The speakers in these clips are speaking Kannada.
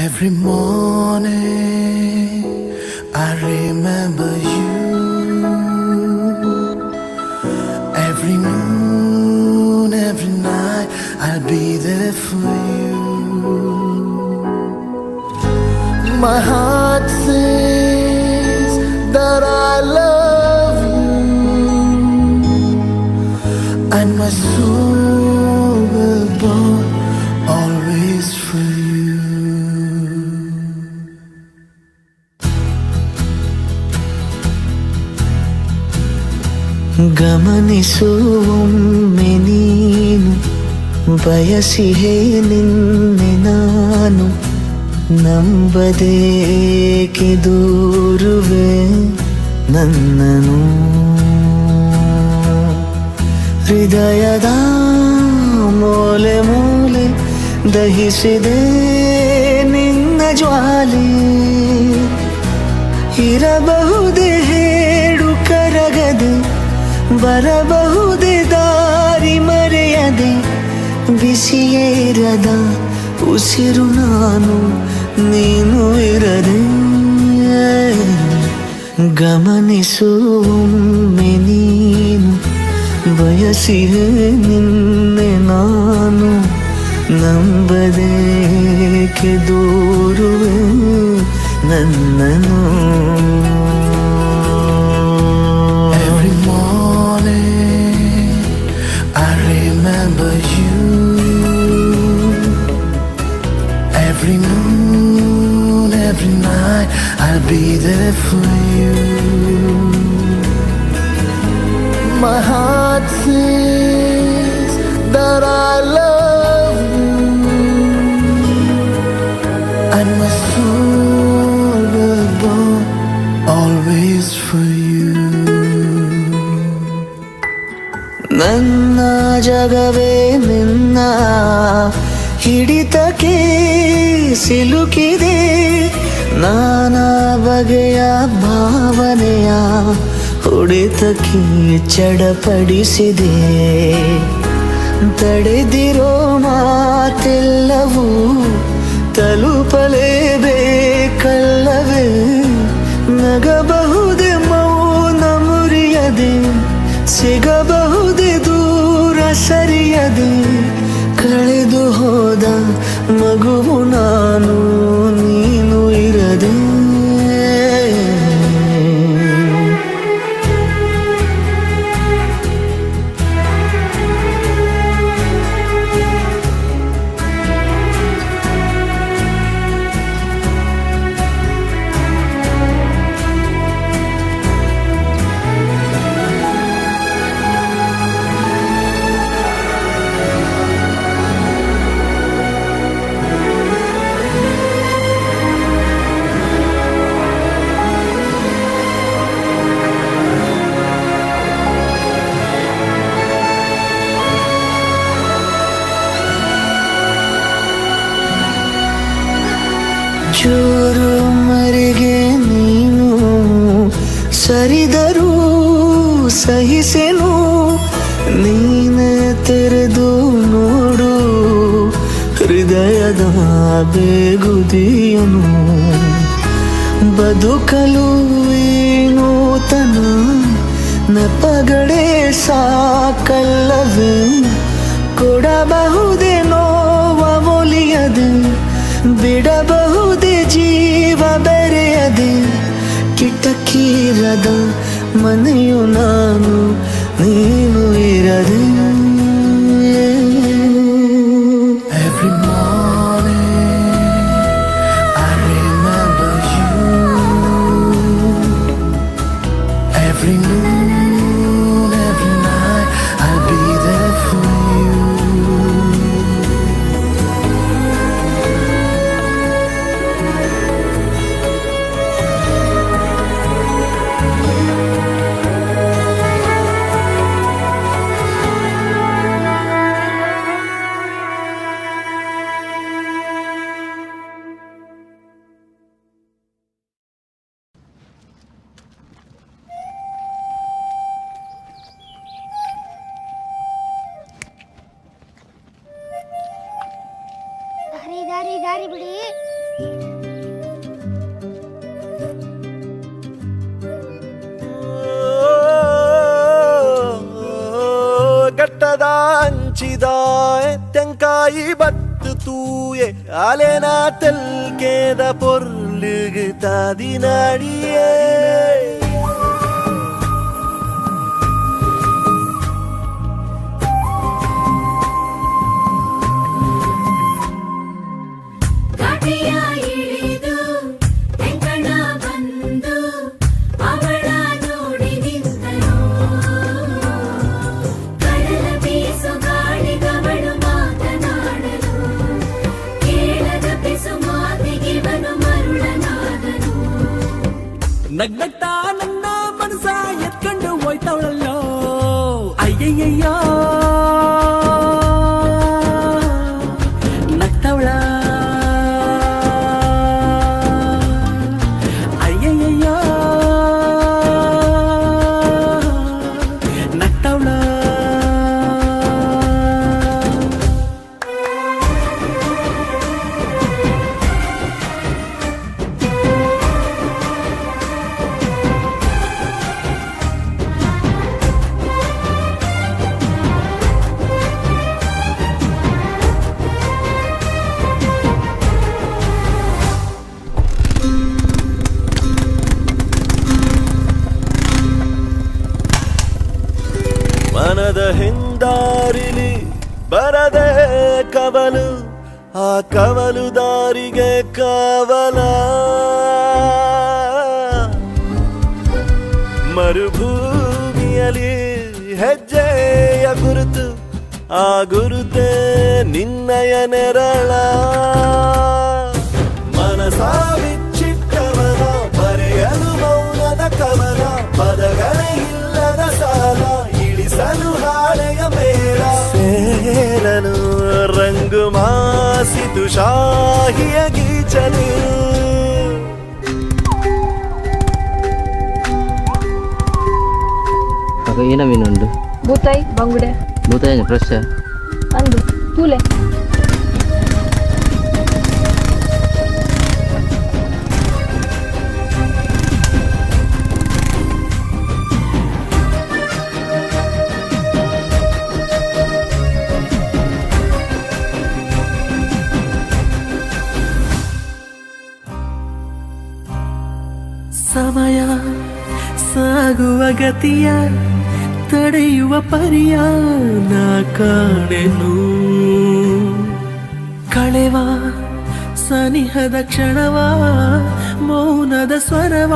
Every morning I remember you. Every noon, every night I'll be there for you. My heart says that I love you, and my soul will burn always for you. ಗಮನಿಸುವೊಮ್ಮೆ ನೀನು ಬಯಸಿಹೇ ನಿನ್ನೆ ನಾನು ನಂಬದೇಕೆ ದೂರುವೆ ನನ್ನನು ಹೃದಯದ ಮೂಲೆ ಮೂಲೆ ದಹಿಸಿದೆ ನಿನ್ನ ಜ್ವಾಲೆ ಇರಬಹುದೇ ಹೇಳು ಕರಗದೆ ಬರಬಹುದೇ ದಾರಿ ಮರೆಯದೆ ಬಿಸಿಯೇರದ ಉಸಿರು ನಾನು ನೀನು ಇರದೆ ಗಮನಿಸುವೊಮ್ಮೆ ನೀನು ಬಯಸಿದೆ ನಿನ್ನೆ ನಾನು ನಂಬದೇಕೆ ದೂರುವೆ ನನ್ನನು. Every morning I remember you. Every noon, every night I'll be there for you. My heart says that I love you, and my soul will burn always for you. ನನ್ನ ಜಗವೇ ನಿನ್ನ ಹಿಡಿತಕ್ಕೆ ಸಿಲುಕಿದೆ ನಾನಾ ಬಗೆಯ ಭಾವನೆಯ ಹೊಡೆತಕ್ಕೆ ಚಡಪಡಿಸಿದೆ ತಡೆದಿರೋ ಮಾತೆಲ್ಲವೂ ತಲುಪಲೇಬೇಕಲ್ಲವೇ ನಗಬಹುದೇ ಮೌನ ಮುರಿಯದೆ ಸಿಗಬಹುದೇ ದೂರ ಸರಿಯದೆ ಕಳೆದು ಹೋದ ಮಗುವು ನಾನು ನೀನು ಇರದೆ ಚೂರು ಮರೆಗೆ ನೀನು ಸರಿದರೂ ಸಹಿಸೆನು ನೀನೆ ತೆರೆದು ನೋಡು ಹೃದಯದ ಬೇಗುದಿಯನು ಬದುಕಲು ನೂತನ ನೆಪಗಳೇ ಸಾಕಲ್ಲವೇ ಕೊಡಬಹುದೇ ನೋವ ಒಲಿಯದೆ ಬಿಡಬಹುದೇ ಜೀವ ಬೆರೆಯದೆ ಕಿಟಕಿರದ ಮನೆಯು ನಾನು ನೀನು ಇರದೆ. Every morning I remember you. Every noon, every night I'll be there for you. பத்து தூய அலேனா தெல்கேத பொருளுகு தாதினாடியே ನಗ್ನಗ್ತಾ ನನ್ನ ಮನಸ ಎತ್ಕೊಂಡು ಹೋಯ್ತವಳಲ್ಲೋ ಅಯ್ಯಯ್ಯಯ್ಯೋ ನಗ್ತವಳ ಅಯ್ಯಯ್ಯಯ್ಯೋ ನಗ್ತವಳ ಮನದ ಹಿಂದಾರಿಲಿ ಬರದೆ ಕವಲು ಆ ಕವಲು ದಾರಿಗೆ ಕವಲ ಮರುಭೂಮಿಯಲ್ಲಿ ಹೆಜ್ಜೆಯ ಗುರುತು ಆ ಗುರುತೆ ನಿನ್ನಯ ನೆರಳ ಮನಸ ಬಿಚ್ಚಿಟ್ಟವನ ಬರೆಯಲು ಮೌನದ ಕವನ ಪದಗಳೇ ಇಲ್ಲದ ಸಾಲ ಇಳಿಸಲು ಹಾಳೆಯ ಮೇಲ ಸೇರನು ರಂಗು ಮಾಸಿತು ಶಾಹಿಯ ಗೀಚಲು ಅಕ್ಕ ಏನ ಮೀನುಂಡು ಬೂತಾಯಿ ಬಂಗುಡೆ ಭೂತಾಯಿ ಫ್ರೆಶ್ ಅಂದು ತೂಲೆ ಸಮಯ ಸಾಗುವ ಗತಿಯ ತಡೆಯುವ ಪರಿಯ ನಾ ಕಾಣೆನು ಕಳೆವ ಸನಿಹದ ಕ್ಷಣವ ಮೌನದ ಸ್ವರವ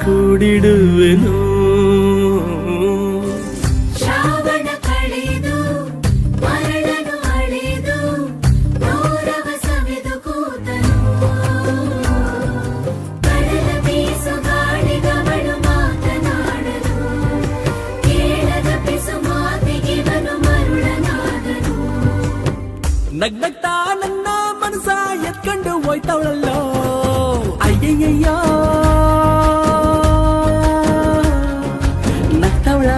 ಕೂಡಿಡುವೆನು ನಗ್ನಗ್ತಾ ನನ್ನ ಮನಸ ಎತ್ಕೊಂಡು ಹೋಯ್ತವಳಲ್ಲೋ ಅಯ್ಯಯ್ಯಯ್ಯೋ ನಗ್ತವಳ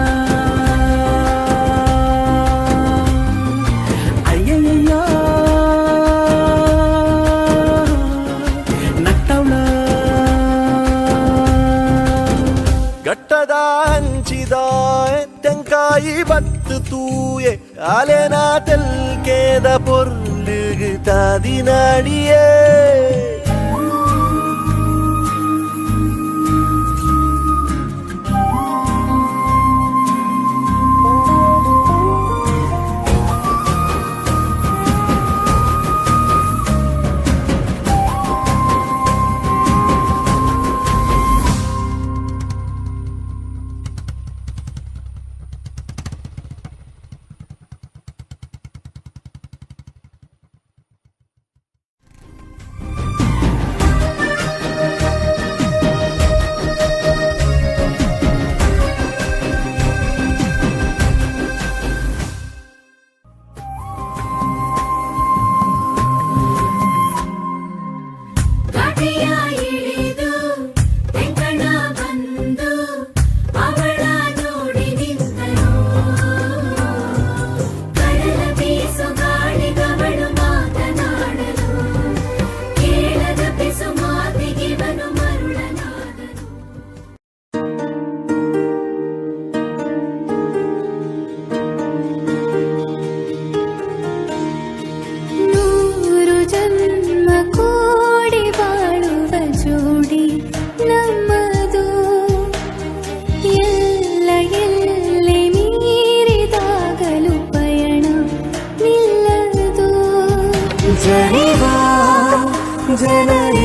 ಅಯ್ಯಯ್ಯಯ್ಯೋ ನಗ್ತವಳ ಗಟ್ಟದ ಹಂಚಿದ ತೆಂಕಾಯಿ ಬತ್ತು ತೂಯೆ ಅಲೆನಾ ತೆಲ್ಕೇದ பொருளுகு தாதினாடியே ಜನನಿ